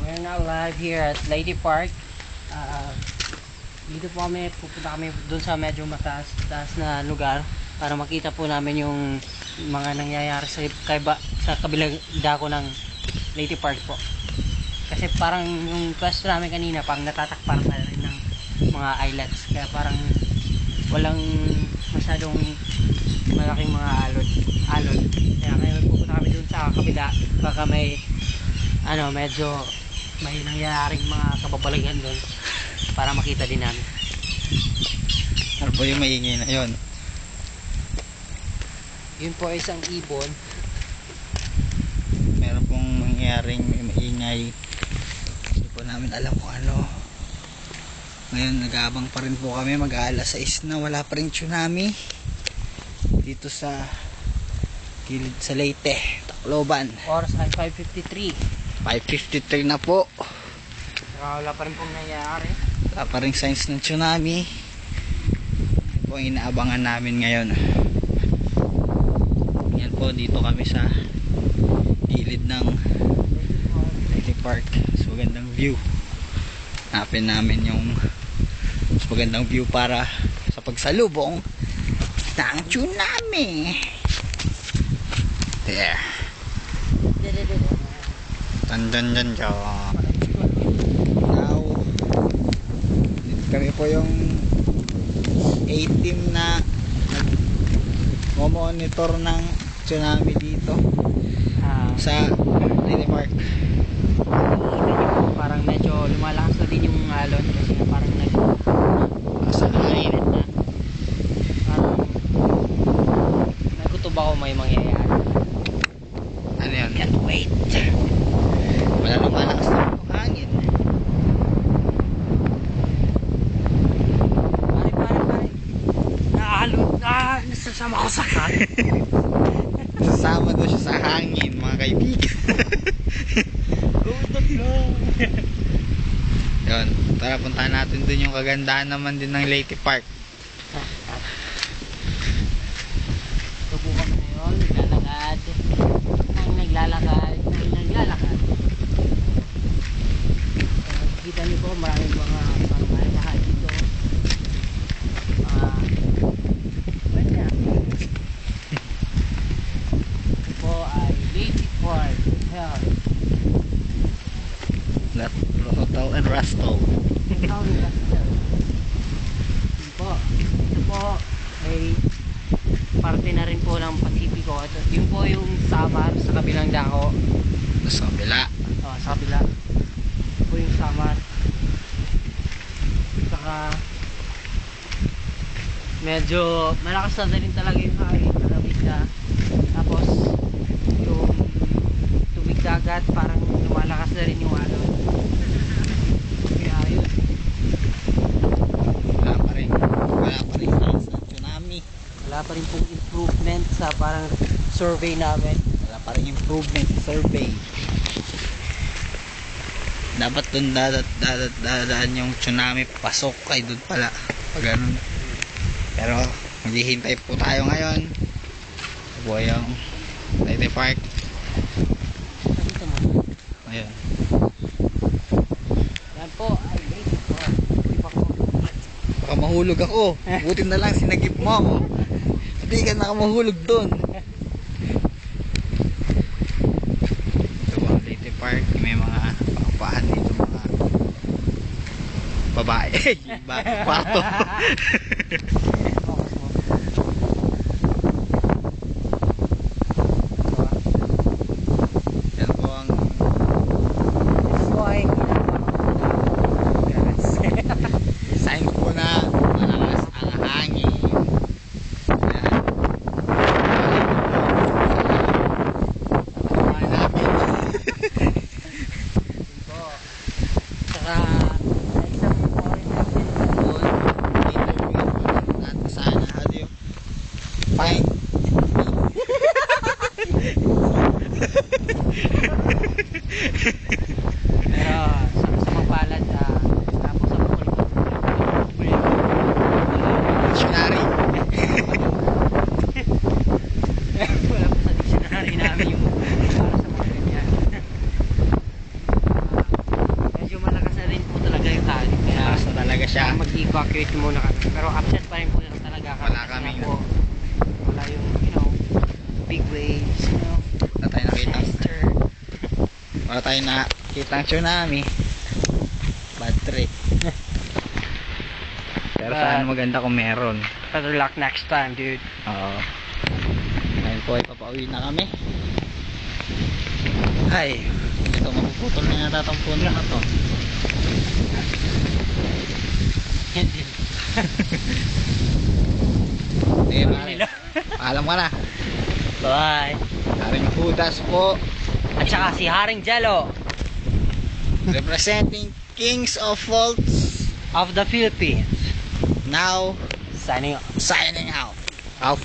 We're now live here at Lady Park. Dito po pupunta kami doon sa medyo mataas na lugar para makita po namin yung mga nangyayari sa kabilang dako ng Lady Park po. Kasi parang yung pwesto namin kanina parang natatakpan na rin ng mga islets, kaya parang walang masyadong malaking mga alon. Kaya ngayon pupunta kami doon sa kabila, baka may medyo may nangyayaring mga kababalagan doon para makita din namin. Ano po yung maingay na yun? Yun po ay isang ibon. Meron pong mangyayaring maingay. Hindi po namin alam kung ano. Ngayon nag-aabang pa rin po kami, mag-aalas 6 na, wala pa rin tsunami dito sa gilid sa Leyte, Tacloban. Oras ay 5:53. 5:53 na po. Wala pa rin pong nangyayari. Wala pa rin signs ng tsunami. Ito po ang inaabangan namin ngayon. Yan po, dito kami sa gilid ng Leyte Park. Mas magandang view. Hanapin namin yung mas magandang view para sa pagsalubong ng tsunami. There. Dun. Now, dito kami po yung A-team na nag-monitor ng tsunami dito sa Leyte Park. Parang medyo lumalakas na din yung alon kasi parang nag-init na. Parang nagkutob ako may mangyayari. Ano yan? Can't wait. Wala lumalakas na yung hangin. Pare. Naalon na. Nasasama ko sa hangin. Sasama daw siya sa hangin, mga kaibigan. Yun, tara puntahan natin dun yung kagandahan naman din ng Leyte Park. Ito po kami ngayon, naglalakad. Kita niyo po maraming mga pangalahan dito. Ito po ay Lady Park Hotel. Hotel and Resto. Ito po ay parte na rin po ng Pacifico. Ito, yun po yung Samar sa kabilang dako. Sa kabila. Sa kabila. Ito po yung Samar. Saka medyo malakas na rin talaga yung hangin, malamig na. Tapos yung tubig dagat parang lumalakas na rin yung alon. Kaya yun. Wala pa rin signs ng tsunami. Wala pa rin pong improvement sa parang survey namin. Wala pa rin improvement survey. Dapat dun dadaan yung tsunami pasok ay dun pala pag ganun. Pero maghihintay po tayo ngayon. Ito po yung Leyte Park. Dito mo. Ayun. Yan po ay Lady Park. Baka mahulog ako. Buti na lang sinagip mo ako. Hindi ka nakamahulog dun. Ito po ang Leyte Park. May mga pakapahan dito, mga babae. Bagong kwarto. Yan po ang Ito po ay sign po na malakas ang hangin. Yan. Hanapin. po. Saka isang po rin natin doon. At sana hadyo. Fine. Pero sa mapalad tapos sa Dictionary. wala pa sa dictionary namin yung para sa mga ganyan. evacuate muna kami. Pero upset pa rin po lang talaga kami. Wala Kasi kami, nga po, wala yung, big waves, Wala tayong nakita. disaster. Wala tayong nakita ang tsunami. Bad trip. Pero sana maganda kung meron. Better luck next time, dude. Oo. Ngayon po ay papauwi na kami. Ay, ito mapuputol na yata itong puno na to. Sige, pare. Paalam ka na. Bye. Haring Judas po. At saka si Haring Jello Representing Kings of Faults. of the Philippines. Now, Signing off. signing out. Out.